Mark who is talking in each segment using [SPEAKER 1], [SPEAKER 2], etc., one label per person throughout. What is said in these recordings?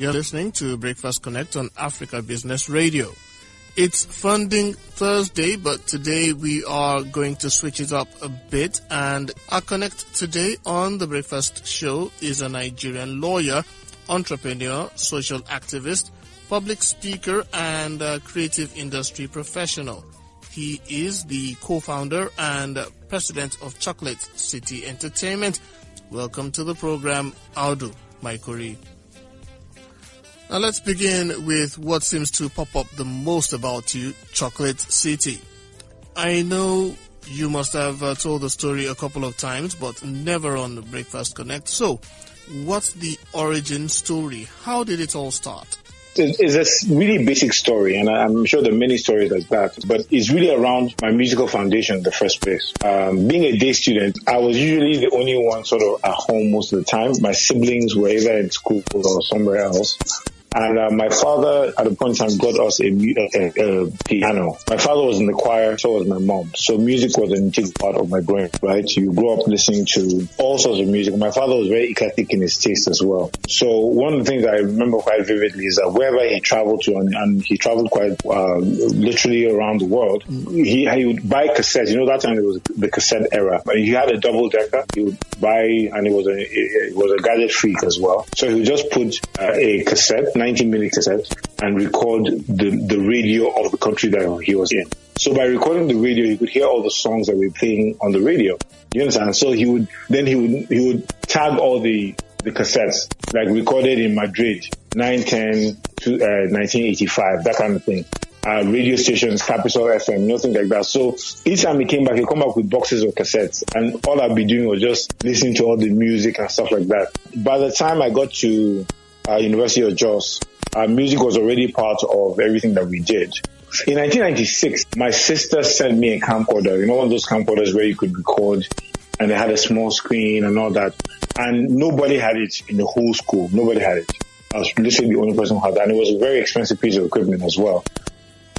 [SPEAKER 1] You're listening to Breakfast Connect on Africa Business Radio. It's Funding Thursday, but today we are going to switch it up a bit. And our Connect today on the Breakfast Show is a Nigerian lawyer, entrepreneur, social activist, public speaker, and creative industry professional. He is the co-founder and president of Chocolate City Entertainment. Welcome to the program, Audu Maikori. Now let's begin with what seems to pop up the most about you, Chocolate City. I know you must have told the story a couple of times, but never on the Breakfast Connect. So, what's the origin story? How did it all start?
[SPEAKER 2] It's a really basic story, and I'm sure there are many stories like that, but it's really around my musical foundation in the first place. Being a day student, I was usually the only one sort of at home most of the time. My siblings were either in school or somewhere else. And my father, at a point in time, got us a piano. My father was in the choir, so was my mom. So music was an integral part of my brain, right? You grew up listening to all sorts of music. My father was very eclectic in his taste as well. So one of the things I remember quite vividly is that wherever he traveled to, and he traveled quite literally around the world, he would buy cassettes. You know, that time it was the cassette era. But he had a double decker. He would buy, and it was a gadget freak as well. So he would just put a cassette, 19-minute cassette, and record the radio of the country that he was in. So by recording the radio, you could hear all the songs that were playing on the radio. You understand? So he would tag all the cassettes, like recorded in Madrid, 9/10 to 1985, that kind of thing. Radio stations, Capital FM, nothing like that. So each time he came back, he'd come back with boxes of cassettes, and all I'd be doing was just listening to all the music and stuff like that. By the time I got to University of Jos, music was already part of everything that we did. In 1996, my sister sent me a camcorder, you know, one of those camcorders where you could record, and they had a small screen and all that. And nobody had it in the whole school. Nobody had it. I was literally the only person who had that, and it was a very expensive piece of equipment as well.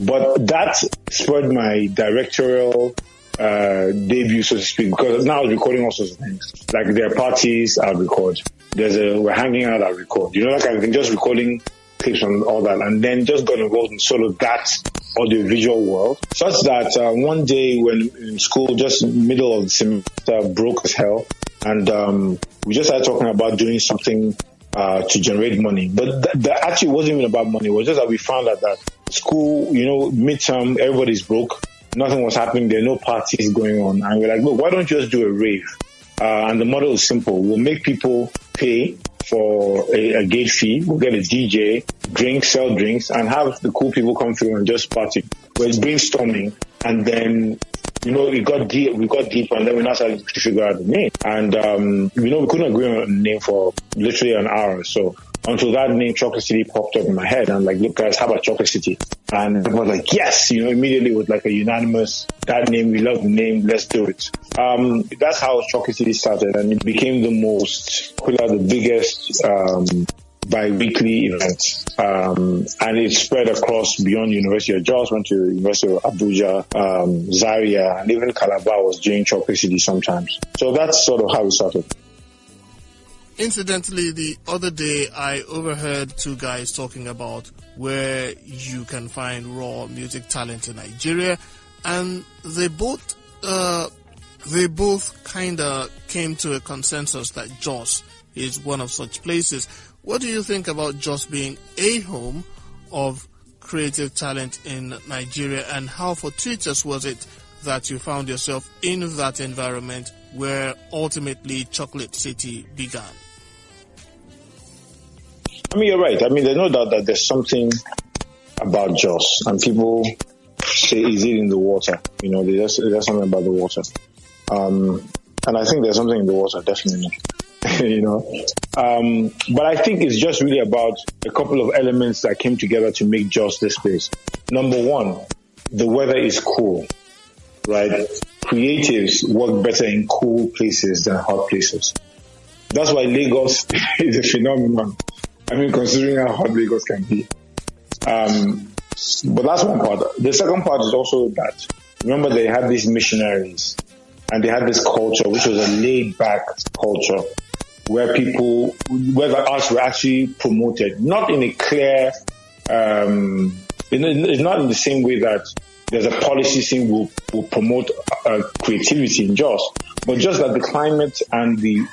[SPEAKER 2] But that spurred my directorial debut, so to speak, because now I was recording all sorts of things. Like there are parties, I'll record. We're hanging out, I'll record. You know, that kind of thing, just recording clips and all that, and then just got involved in sort of that audiovisual world. Such that one day when in school, just middle of the semester, broke as hell, and we just started talking about doing something to generate money. But that actually wasn't even about money. It was just that we found out that school, you know, midterm, everybody's broke. Nothing was happening. There are no parties going on. And we're like, look, why don't you just do a rave? And the model is simple. We'll make people pay for a gate fee. We'll get a DJ, sell drinks, and have the cool people come through and just party. We're brainstorming, and then, you know, we got deep, and then we now started to figure out the name. And, you know, we couldn't agree on a name for literally an hour or so, until that name, Chocolate City, popped up in my head. And I'm like, look, guys, how about Chocolate City? And everyone was like, yes, you know, immediately with like a unanimous, that name, we love the name, let's do it. That's how Chocolate City started, and it became the most popular, the biggest bi-weekly event. And it spread across beyond University of Jos, went to University of Abuja, Zaria, and even Calabar was doing Chocolate City sometimes. So that's sort of how it started.
[SPEAKER 1] Incidentally, the other day I overheard two guys talking about where you can find raw music talent in Nigeria, and they both kind of came to a consensus that Jos is one of such places. What do you think about Jos being a home of creative talent in Nigeria, and how fortuitous was it that you found yourself in that environment where ultimately Chocolate City began?
[SPEAKER 2] I mean, you're right. I mean, there's no doubt that there's something about Jos, and people say, is it in the water? You know, there's something about the water. And I think there's something in the water, definitely. You know, but I think it's just really about a couple of elements that came together to make Jos this place. Number one, the weather is cool, right? Creatives work better in cool places than hot places. That's why Lagos is a phenomenon. I mean, considering how hot Lagos can be. But that's one part. The second part is also that, remember, they had these missionaries, and they had this culture, which was a laid-back culture. where the arts were actually promoted, not in a clear, it's not in the same way that there's a policy saying will promote creativity in Jos, but just that the climate and the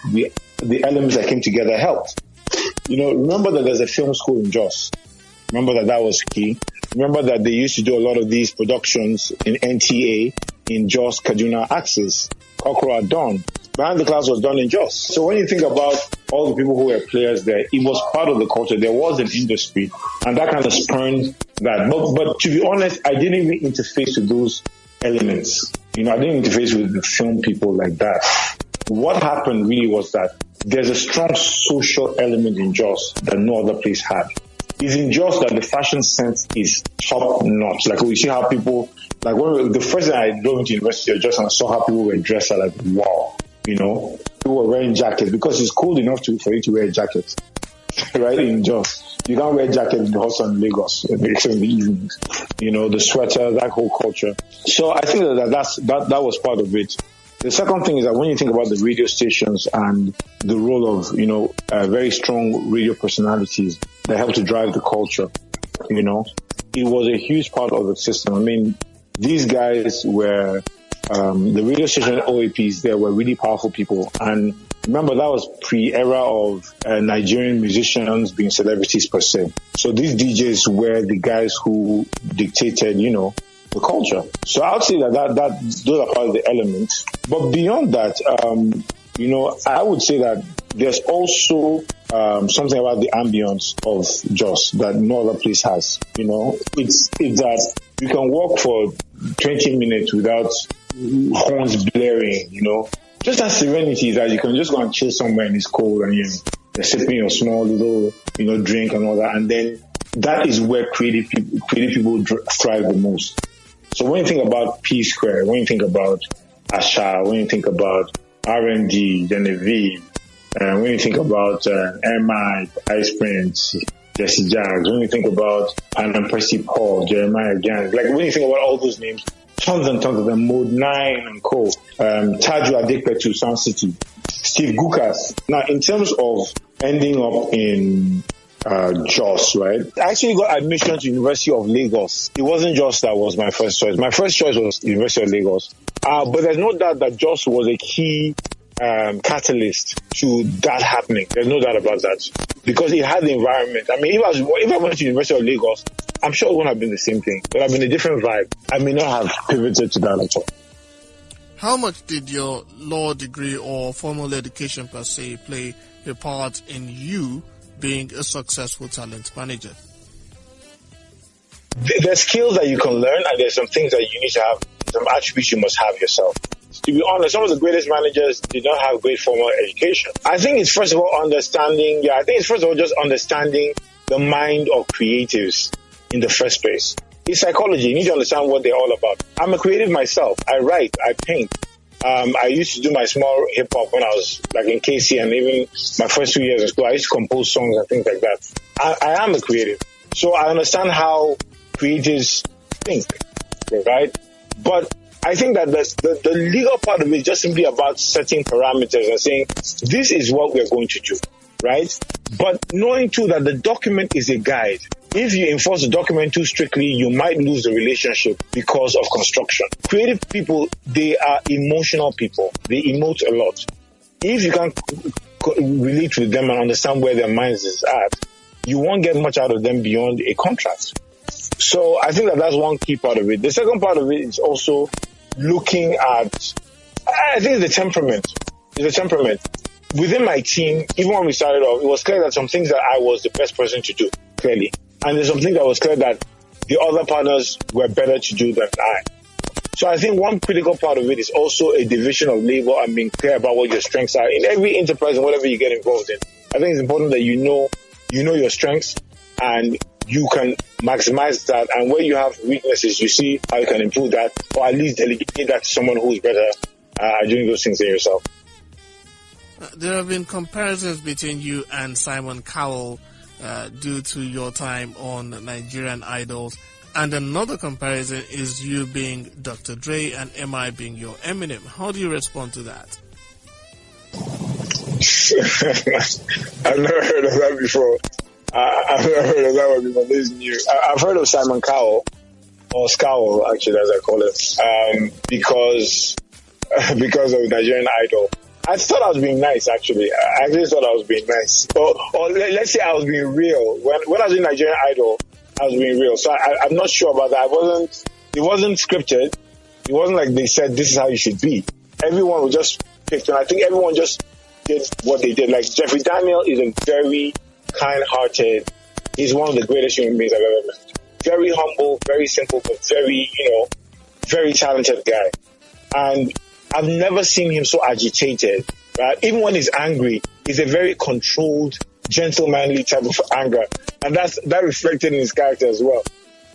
[SPEAKER 2] elements that came together helped. Remember that there's a film school in Jos. Remember that was key. Remember that they used to do a lot of these productions in NTA, in Jos, Kaduna Axis, Okra Dawn. Behind the Clouds was done in Jos. So when you think about all the people who were players there, it was part of the culture. There was an industry, and that kind of spurned that. But to be honest, I didn't even interface with those elements. I didn't interface with the film people like that. What happened really was that there's a strong social element in Jos that no other place had. It's in Jos that the fashion sense is top notch. Like we see how people, the first time I drove into University of Jos and I saw how people were dressed, I was like, wow. People were wearing jackets because it's cold enough for you to wear a jacket, right? In Jos, you can't wear a jacket in the hot sun in Lagos, except in the evenings. The sweater, that whole culture. So I think that was part of it. The second thing is that when you think about the radio stations and the role of, very strong radio personalities that help to drive the culture, it was a huge part of the system. I mean, these guys were, the radio station OAPs there were really powerful people. And remember, that was pre-era of Nigerian musicians being celebrities per se. So these DJs were the guys who dictated, the culture. So I would say that those are part of the elements. But beyond that, I would say that there's also something about the ambience of Jos that no other place has. It's that you can walk for 20 minutes without horns blaring, Just that serenity that you can just go and chill somewhere and it's cold and you're sipping your small little, drink and all that. And then that is where creative people thrive the most. So when you think about P Square, when you think about Asha, when you think about R&D, Genevieve, when you think about MI, Ice Prince, Jesse Jaggs, when you think about Anna Percy Paul, Jeremiah Gans, when you think about all those names, tons and tons of them, Mode 9 and co, Taju Adekpetu, Sound City, Steve Gukas. Now, in terms of ending up in Jos, right? I actually got admission to University of Lagos. It wasn't Jos that was my first choice. My first choice was University of Lagos. But there's no doubt that Jos was a key catalyst to that happening. There's no doubt about that. Because it had the environment. I mean, if I went to University of Lagos, I'm sure it wouldn't have been the same thing. It would have been a different vibe. I may not have pivoted to that at all.
[SPEAKER 1] How much did your law degree or formal education per se play a part in you being a successful talent manager?
[SPEAKER 2] There's skills that you can learn, and there's some things that you need to have, some attributes you must have yourself. To be honest, some of the greatest managers did not have great formal education. I think it's first of all understanding just understanding the mind of creatives in the first place. It's psychology. You need to understand what they're all about. I'm a creative myself. I write, I paint. I used to do my small hip hop when I was in KC, and even my first 2 years of school, I used to compose songs and things like that. I am a creative. So I understand how creatives think, right? But I think that the legal part of it is just simply about setting parameters and saying, this is what we're going to do, right? But knowing too that the document is a guide. If you enforce the document too strictly, you might lose the relationship because of construction. Creative people, they are emotional people. They emote a lot. If you can't relate with them and understand where their minds is at, you won't get much out of them beyond a contract. So I think that that's one key part of it. The second part of it is also looking at, I think it's the temperament. It's the temperament. Within my team, even when we started off, it was clear that some things that I was the best person to do, clearly. And there's something that was clear that the other partners were better to do than I. So I think one critical part of it is also a division of labor and being clear about what your strengths are in every enterprise and whatever you get involved in. I think it's important that you know your strengths and you can maximize that. And where you have weaknesses, you see how you can improve that, or at least delegate that to someone who's better at doing those things than yourself.
[SPEAKER 1] There have been comparisons between you and Simon Cowell due to your time on Nigerian Idols. And another comparison is you being Dr. Dre and MI being your Eminem. How do you respond to that?
[SPEAKER 2] I've never heard of that before. I've never heard of that one before. This is new. I've heard of Simon Cowell, or Scowl, actually, as I call it, because of Nigerian Idol. I thought I was being nice, actually. I actually thought I was being nice. Or let's say I was being real. When I was in Nigerian Idol, I was being real. So I'm not sure about that. It wasn't scripted. It wasn't like they said, this is how you should be. Everyone was just picked, and I think everyone just did what they did. Like, Jeffrey Daniel is a very kind-hearted, he's one of the greatest human beings I've ever met. Very humble, very simple, but very, very talented guy. And I've never seen him so agitated, right? Even when he's angry, he's a very controlled, gentlemanly type of anger. And that reflected in his character as well.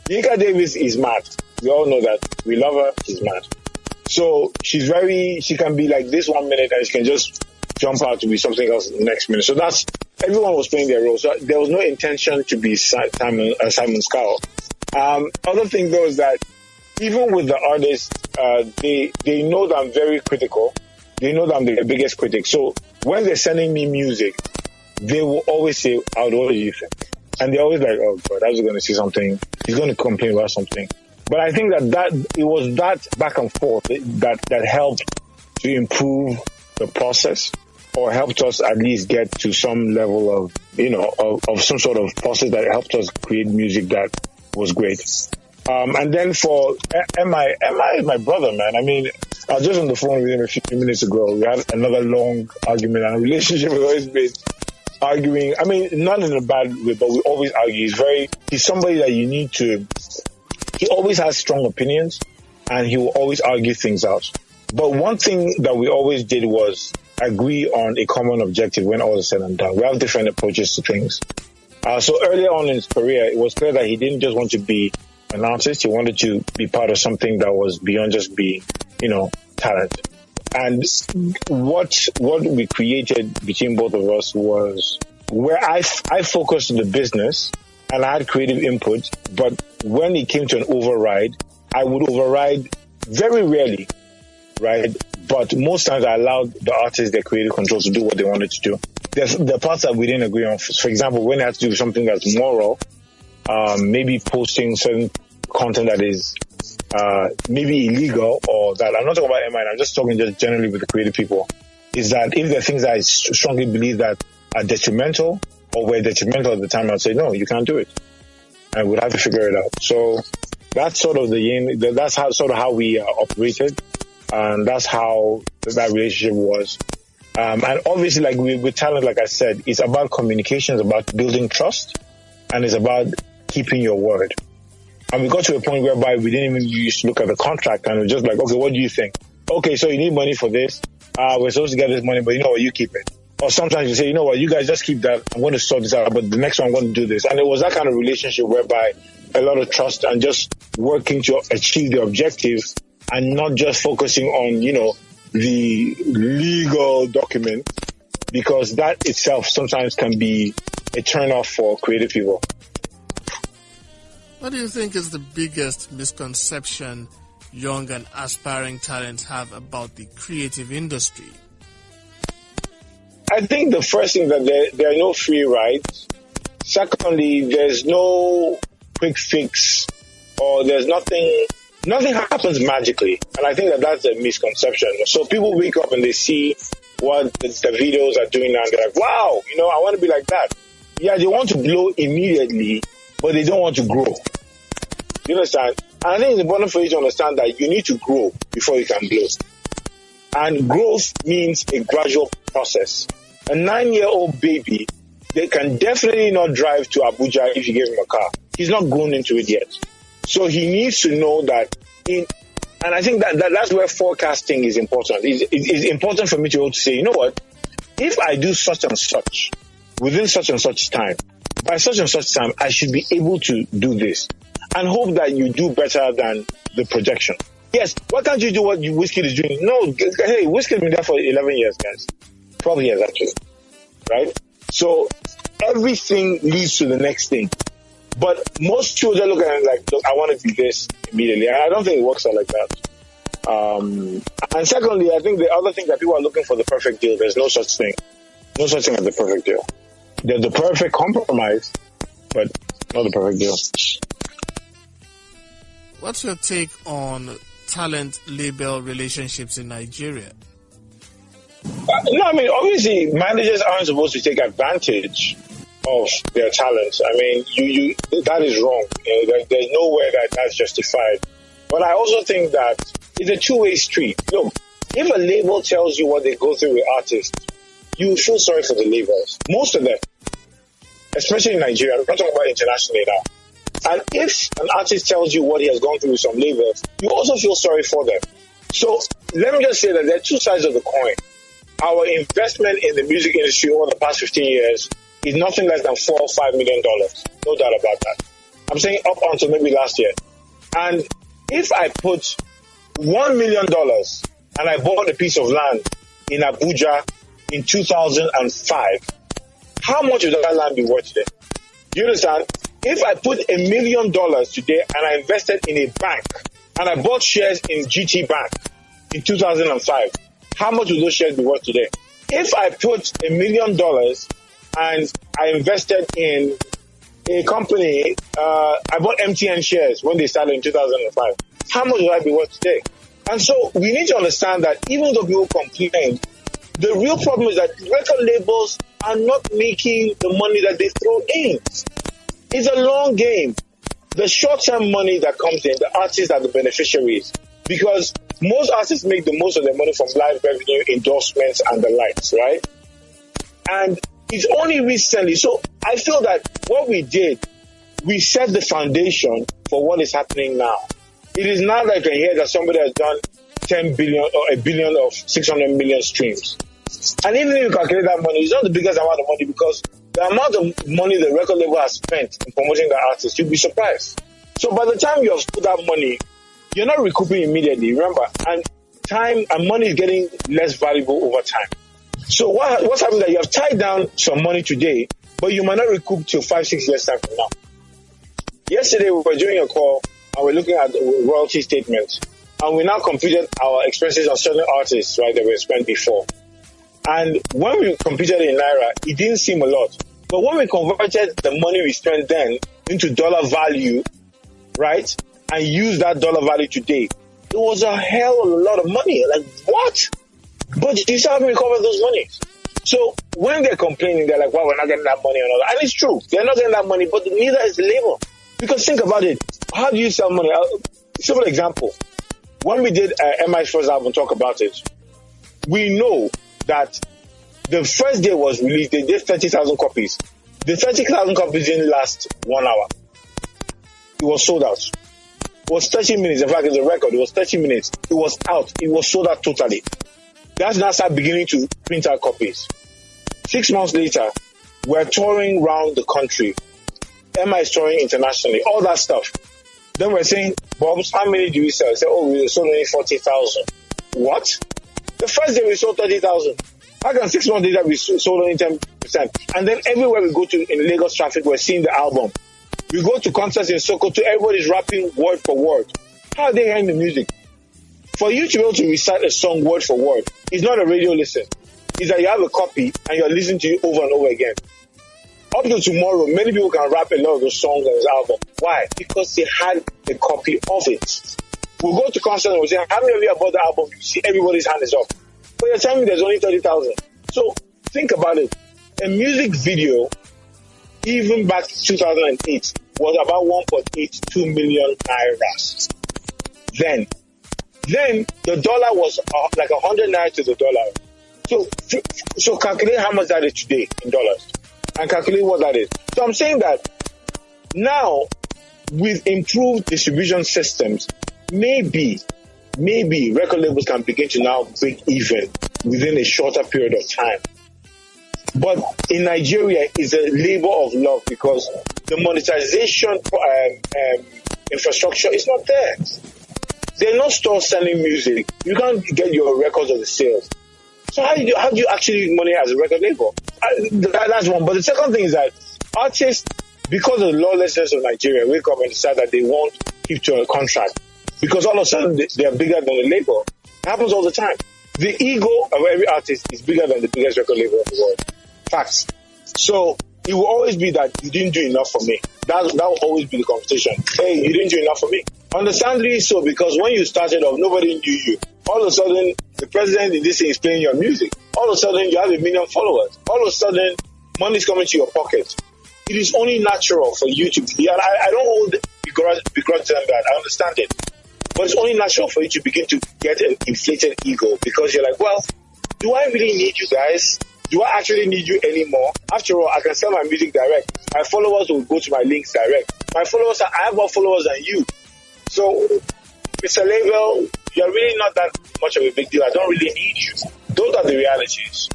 [SPEAKER 2] Yinka Davis is mad. We all know that. We love her. She's mad. So she can be like this 1 minute and she can just jump out to be something else the next minute. So everyone was playing their role. So there was no intention to be Simon Scowl. Other thing though is that even with the artists, they know that I'm very critical. They know that I'm the biggest critic. So when they're sending me music, they will always say, Audu, what do you think? And they're always like, oh God, I was going to say something. He's going to complain about something. But I think that it was that back and forth that helped to improve the process, or helped us at least get to some level of some sort of process that helped us create music that was great. And then for MI is my brother, man. I mean, I was just on the phone with him a few minutes ago. We had another long argument, and our relationship has always been arguing. I mean, not in a bad way, but we always argue. He's somebody that you need to, he always has strong opinions, and he will always argue things out. But one thing that we always did was agree on a common objective when all is said and done. We have different approaches to things. So earlier on in his career, it was clear that he didn't just want to be an artist. He wanted to be part of something that was beyond just being, talent. And what we created between both of us was where I focused on the business and I had creative input, but when it came to an override, I would override very rarely, right? But most times I allowed the artists their creative control to do what they wanted to do. There's the parts that we didn't agree on. For example, when I had to do something that's moral, maybe posting certain content that is maybe illegal, or that I'm not talking about MI, I'm just talking just generally with the creative people, is that if there are things that I strongly believe that are detrimental or were detrimental at the time, I'd say, no, you can't do it. And we'd have to figure it out. So that's sort of how we operated. And that's how that relationship was. And obviously, like with talent, like I said, it's about communication, it's about building trust, and it's about keeping your word. And we got to a point whereby we didn't even used to look at the contract, and it was just like, okay, what do you think? Okay, so you need money for this. We're supposed to get this money, but you know what, you keep it. Or sometimes you say, you know what, you guys just keep that. I'm going to sort this out, but the next one I'm going to do this. And it was that kind of relationship whereby a lot of trust and just working to achieve the objectives and not just focusing on, the legal document, because that itself sometimes can be a turn-off for creative people.
[SPEAKER 1] What do you think is the biggest misconception young and aspiring talents have about the creative industry?
[SPEAKER 2] I think the first thing that there are no free rides. Secondly, there's no quick fix, or there's nothing happens magically. And I think that's a misconception. So people wake up and they see what the videos are doing now, and they're like, wow, I want to be like that. Yeah, they want to blow immediately, but they don't want to grow. You understand? And I think it's important for you to understand that you need to grow before you can blow. And growth means a gradual process. A 9-year-old baby, they can definitely not drive to Abuja if you give him a car. He's not grown into it yet. So he needs to know that and I think that's where forecasting is important. It's important for me to be able to say, you know what, if I do such and such within such and such time, by such and such time, I should be able to do this, and hope that you do better than the projection. Yes, why can't you do what Wizkid is doing? No, hey, Wizkid has been there for 11 years, guys. 12 years, actually. Right? So everything leads to the next thing. But most children look at it like, look, I want to do this immediately. And I don't think it works out like that. And secondly, I think the other thing that people are looking for the perfect deal, there's no such thing. No such thing as the perfect deal. There's the perfect compromise, but not the perfect deal.
[SPEAKER 1] What's your take on talent-label relationships in Nigeria?
[SPEAKER 2] No, I mean, obviously, managers aren't supposed to take advantage of their talents. I mean, you that is wrong. There's nowhere that's justified. But I also think that it's a two-way street. Look, if a label tells you what they go through with artists, you feel sorry for the labels. Most of them, especially in Nigeria. I'm not talking about internationally now. And if an artist tells you what he has gone through with some labels, you also feel sorry for them. So let me just say that there are two sides of the coin. Our investment in the music industry over the past 15 years is nothing less than $4 or $5 million. No doubt about that. I'm saying up until maybe last year. And if I put $1 million and I bought a piece of land in Abuja in 2005, how much would that land be worth today? Do you understand? If I put $1 million today and I invested in a bank and I bought shares in GT Bank in 2005, how much would those shares be worth today? If I put $1 million and I invested in a company, I bought MTN shares when they started in 2005, how much would I be worth today? And so we need to understand that even though people complain, the real problem is that record labels are not making the money that they throw in. It's a long game. The short-term money that comes in, the artists are the beneficiaries. Because most artists make the most of their money from live revenue, endorsements, and the likes, right? And it's only recently. So I feel that what we did, we set the foundation for what is happening now. It is not like I hear that somebody has done 10 billion or a billion of 600 million streams. And even if you calculate that money, it's not the biggest amount of money because the amount of money the record label has spent in promoting the artist, you'll be surprised. So by the time you have put that money, you're not recouping immediately, remember, and time and money is getting less valuable over time. So what's happening is that you have tied down some money today, but you might not recoup till 5-6 years time from now. Yesterday we were doing a call and we're looking at the royalty statements, and we now computed our expenses on certain artists, right, that we spent before. And when we computed in Naira, it didn't seem a lot. But when we converted the money we spent then into dollar value, right, and use that dollar value today, it was a hell of a lot of money. Like, what? But you still haven't recovered those monies. So when they're complaining, they're like, well, we're not getting that money and all that. And it's true. They're not getting that money, but neither is the label. Because think about it. How do you sell money? Simple example. When we did MI's first album, Talk About It, we know that the first day was released, they did 30,000 copies. The 30,000 copies didn't last 1 hour. It was sold out. It was 30 minutes. In fact, it's a record. It was 30 minutes. It was out. It was sold out totally. That's now start beginning to print out copies. 6 months later, we're touring around the country. Emma is touring internationally, all that stuff. Then we're saying, Bobs, how many do we sell? I say, oh, we sold only 40,000. What? The first day we sold 30,000. How can 6 months later we sold only 10%? And then everywhere we go to in Lagos traffic, we're seeing the album. We go to concerts in Sokoto, everybody's rapping word for word. How are they hearing the music? For you to be able to recite a song word for word, it's not a radio listen. It's that you have a copy and you're listening to it over and over again. Up to tomorrow, many people can rap a lot of those songs on this album. Why? Because they had a copy of it. We'll go to concert and we'll say, how many of you have bought the album? You see everybody's hand is up. But you're telling me there's only 30,000. So think about it. A music video, even back to 2008, was about 1.82 million naira. Then the dollar was like 100 naira to the dollar. So calculate how much that is today in dollars and calculate what that is. So I'm saying that now with improved distribution systems, maybe record labels can begin to now break even within a shorter period of time. But in Nigeria, it's a labor of love because the monetization infrastructure is not there. There are no stores selling music. You can't get your records of the sales. So how do you actually make money as a record label? That's one. But the second thing is that artists, because of the lawlessness of Nigeria, wake up and decide that they won't keep to a contract. Because all of a sudden they are bigger than the label. It happens all the time. The ego of every artist is bigger than the biggest record label in the world. Facts. So it will always be that you didn't do enough for me. That will always be the conversation. Hey, you didn't do enough for me. Understandably so, because when you started off, nobody knew you. All of a sudden, the president in this thing is playing your music. All of a sudden, you have 1 million followers. All of a sudden, money's coming to your pocket. It is only natural for you to be, and I don't hold begrudge to them that, I understand it. But it's only natural for you to begin to get an inflated ego because you're like, well, do I really need you guys? Do I actually need you anymore? After all, I can sell my music direct. My followers will go to my links direct. I have more followers than you. So, Mr. Label, you're really not that much of a big deal. I don't really need you. Those are the realities.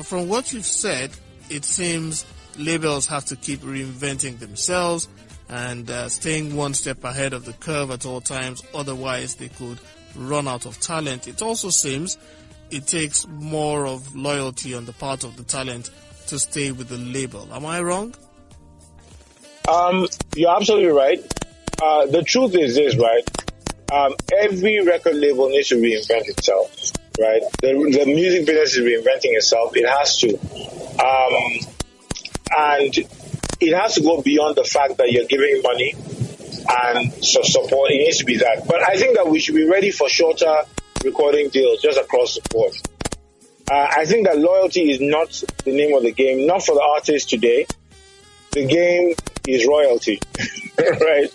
[SPEAKER 1] From what you've said, it seems labels have to keep reinventing themselves and staying one step ahead of the curve at all times. Otherwise, they could run out of talent. It also seems it takes more of loyalty on the part of the talent to stay with the label. Am I wrong?
[SPEAKER 2] You're absolutely right. The truth is this, right? Every record label needs to reinvent itself, right? The music business is reinventing itself. It has to. And it has to go beyond the fact that you're giving money and support. It needs to be that. But I think that we should be ready for shorter recording deals just across the board. I think that loyalty is not the name of the game, not for the artist today. The game is royalty, right?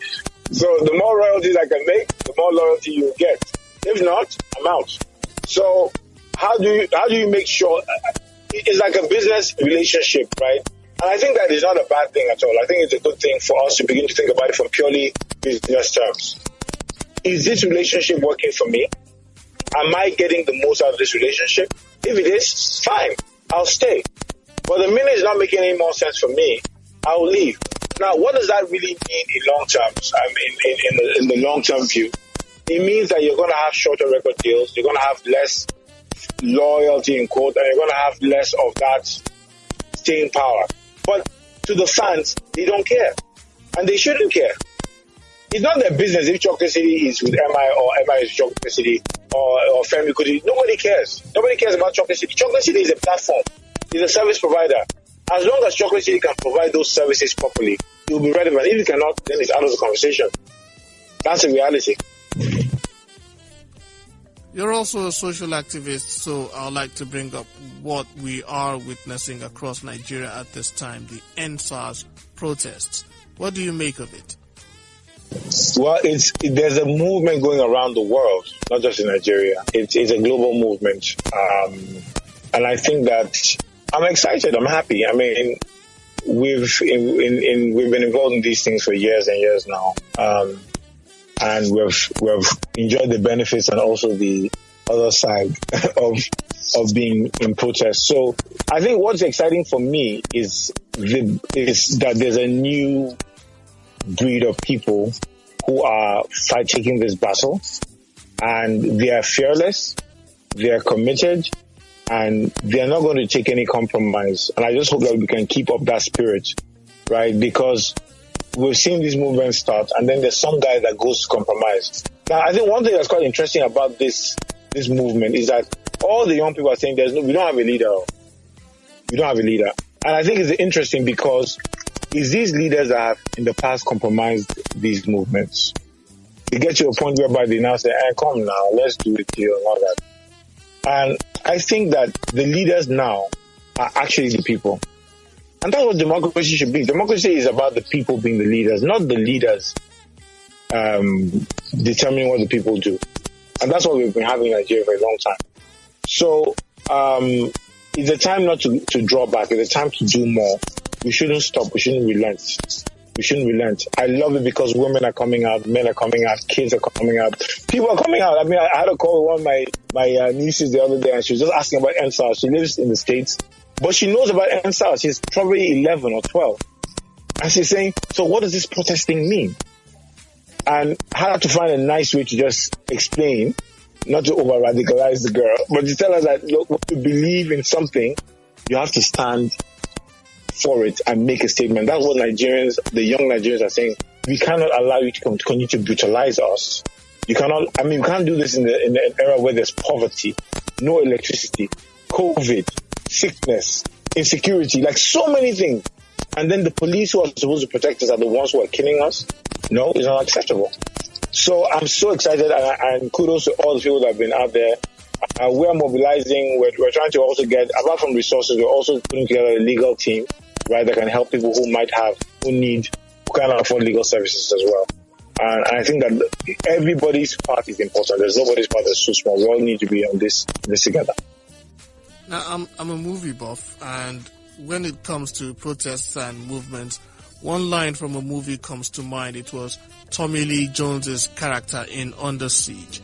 [SPEAKER 2] So the more royalties I can make, the more loyalty you get. If not, I'm out. So how do you make sure? It's like a business relationship, right? And I think that is not a bad thing at all. I think it's a good thing for us to begin to think about it from purely business terms. Is this relationship working for me? Am I getting the most out of this relationship? If it is, fine, I'll stay. But the minute it's not making any more sense for me, I'll leave. Now, what does that really mean in long terms? I mean, in the long-term view, it means that you're going to have shorter record deals, you're going to have less loyalty in quote, and you're going to have less of that staying power. But to the fans, they don't care. And they shouldn't care. It's not their business if Chocolate City is with MI or MI is Chocolate City or Femi Kuti. Nobody cares. Nobody cares about Chocolate City. Chocolate City is a platform. It's a service provider. As long as Chocolate City can provide those services properly, it will be relevant. If it cannot, then it's out of the conversation. That's the reality.
[SPEAKER 1] You're also a social activist, so I'd like to bring up what we are witnessing across Nigeria at this time, the EndSARS protests. What do you make of it?
[SPEAKER 2] Well, there's a movement going around the world, not just in Nigeria. It's a global movement. And I think that I'm excited. I'm happy. I mean, we've been involved in these things for years and years now. And we've enjoyed the benefits and also the other side of being in protest. So I think what's exciting for me is that there's a new breed of people who are taking this battle, and they are fearless, they are committed, and they are not going to take any compromise. And I just hope that we can keep up that spirit, right? Because we've seen these movements start, and then there's some guy that goes to compromise. Now, I think one thing that's quite interesting about this movement is that all the young people are saying we don't have a leader. We don't have a leader. And I think it's interesting because it's these leaders that have in the past compromised these movements. They get to a point whereby they now say, come now, let's do it here and all that. And I think that the leaders now are actually the people. And that's what democracy should be. Democracy is about the people being the leaders, not the leaders determining what the people do. And that's what we've been having in Nigeria for a long time. So it's a time not to draw back. It's a time to do more. We shouldn't stop. We shouldn't relent. We shouldn't relent. I love it because women are coming out, men are coming out, kids are coming out, people are coming out. I mean, I had a call with one of my nieces the other day, and she was just asking about EndSARS. She lives in the States, but she knows about EndSARS. She's probably 11 or 12. And she's saying, so what does this protesting mean? And I had to find a nice way to just explain, not to over-radicalize the girl, but to tell her that, look, when you believe in something, you have to stand for it and make a statement. That's what Nigerians, the young Nigerians are saying. We cannot allow you to continue to brutalize us. You cannot, we can't do this in an era where there's poverty, no electricity, COVID, sickness, insecurity, like so many things. And then the police who are supposed to protect us are the ones who are killing us. No, it's not acceptable. So I'm so excited, and kudos to all the people that have been out there. We're mobilizing. We're trying to also get, apart from resources, we're also putting together a legal team, right, that can help people who can't afford legal services as well. And I think that everybody's part is important. There's nobody's part that's too small. We all need to be on this together.
[SPEAKER 1] Now, I'm a movie buff, and when it comes to protests and movements, one line from a movie comes to mind. It was Tommy Lee Jones's character in Under Siege.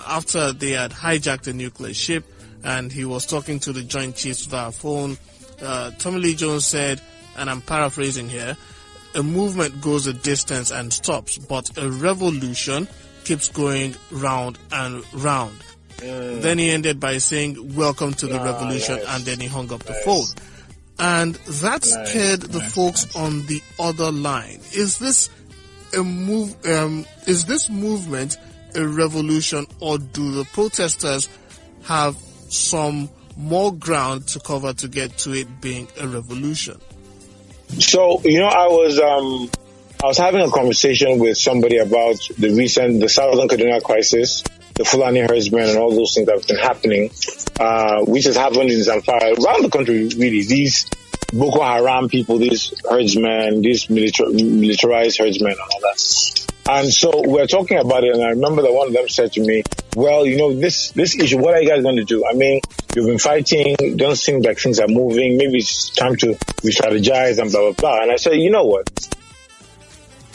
[SPEAKER 1] After they had hijacked a nuclear ship and he was talking to the Joint Chiefs via phone, Tommy Lee Jones said, and I'm paraphrasing here, "A movement goes a distance and stops, but a revolution keeps going round and round." Then he ended by saying, "Welcome to the revolution,"
[SPEAKER 2] nice.
[SPEAKER 1] and then he hung up the phone. And that scared the folks on the other line. Is this movement a revolution, or do the protesters have some more ground to cover to get to it being a revolution?
[SPEAKER 2] So, I was having a conversation with somebody about the Southern Kaduna crisis, the Fulani herdsmen and all those things that have been happening, which has happened in Zamfara, around the country, really. These Boko Haram people, these herdsmen, these militarized herdsmen and all that. And so we're talking about it, and I remember that one of them said to me, "Well, this issue, what are you guys going to do? I mean, you've been fighting, don't seem like things are moving, maybe it's time to re-strategize and blah, blah, blah." And I said, you know what?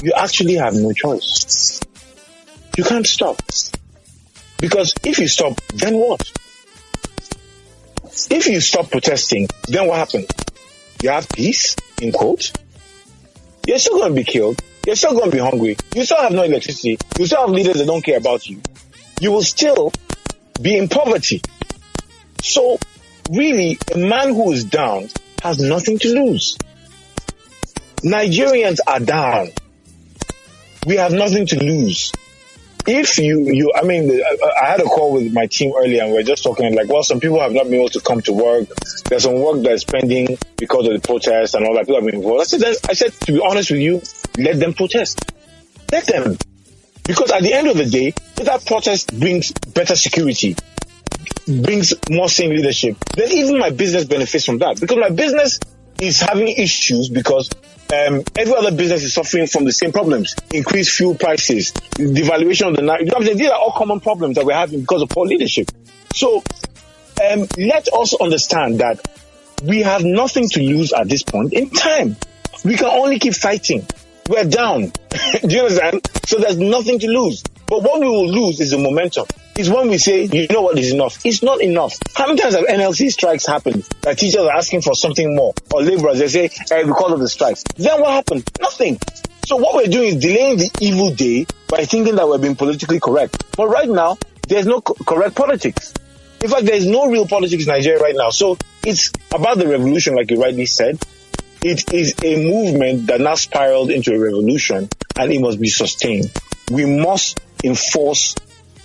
[SPEAKER 2] You actually have no choice. You can't stop. Because if you stop, then what? If you stop protesting, then what happens? You have peace, in quote. You're still going to be killed. You're still going to be hungry. You still have no electricity. You still have leaders that don't care about you. You will still be in poverty. So, really, a man who is down has nothing to lose. Nigerians are down. We have nothing to lose. If I had a call with my team earlier, and we're just talking like, well, some people have not been able to come to work. There's some work that's pending because of the protests and all that. People have been involved. I said, to be honest with you, let them protest. Let them. Because at the end of the day, if that protest brings better security, brings more sane leadership, then even my business benefits from that. Because my business is having issues because every other business is suffering from the same problems. Increased fuel prices, devaluation of the naira. These are all common problems that we're having because of poor leadership. So let's also understand that we have nothing to lose at this point in time. We can only keep fighting. We're down. Do you understand? So there's nothing to lose. But what we will lose is the momentum. It's when we say, you know what is enough. It's not enough. How many times have NLC strikes happened? That teachers are asking for something more. Or laborers, they say, because of the strikes. Then what happened? Nothing. So what we're doing is delaying the evil day by thinking that we're being politically correct. But right now, there's no correct politics. In fact, there's no real politics in Nigeria right now. So it's about the revolution, like you rightly said. It is a movement that now spiraled into a revolution, and it must be sustained. We must enforce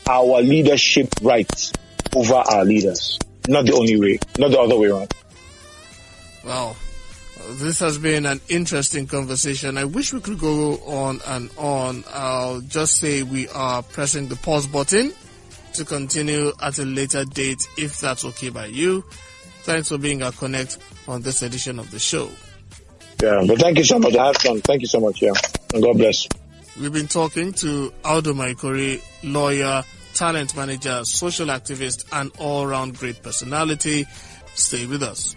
[SPEAKER 2] our leadership rights over our leaders. Not the only way, not the other way around.
[SPEAKER 1] Wow. This has been an interesting conversation. I wish we could go on and on. I'll just say we are pressing the pause button to continue at a later date, if that's okay by you. Thanks for being our connect on this edition of the show.
[SPEAKER 2] Yeah, but thank you so much. I have fun. Thank you so much. Yeah, and God bless.
[SPEAKER 1] We've been talking to Audu Maikori, lawyer, talent manager, social activist, and all-round great personality. Stay with us.